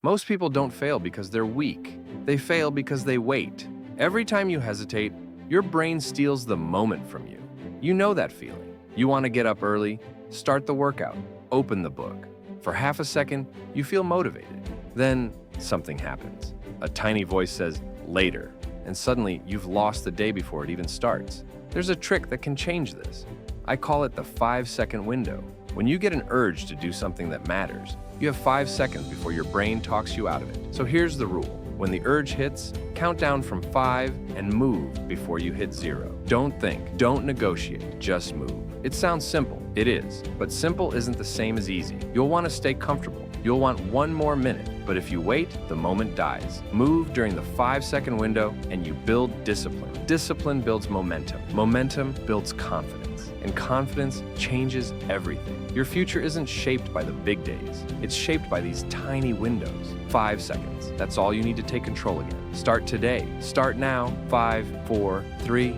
Most people don't fail because they're weak. They fail because they wait. Every time you hesitate, your brain steals the moment from you. You know that feeling. You want to get up early, start the workout, open the book. For half a second, you feel motivated. Then something happens. A tiny voice says, later, and suddenly you've lost the day before it even starts. There's a trick that can change this. I call it the 5-second window. When you get an urge to do something that matters, you have 5 seconds before your brain talks you out of it. So here's the rule. When the urge hits, count down from 5 and move before you hit 0. Don't think, don't negotiate, just move. It sounds simple, it is, but simple isn't the same as easy. You'll want to stay comfortable. You'll want 1 more minute, but if you wait, the moment dies. Move during the 5-second window and you build discipline. Discipline builds momentum. Momentum builds confidence. And confidence changes everything. Your future isn't shaped by the big days. It's shaped by these tiny windows. 5 seconds. That's all you need to take control again. Start today. Start now. 5, 4, 3,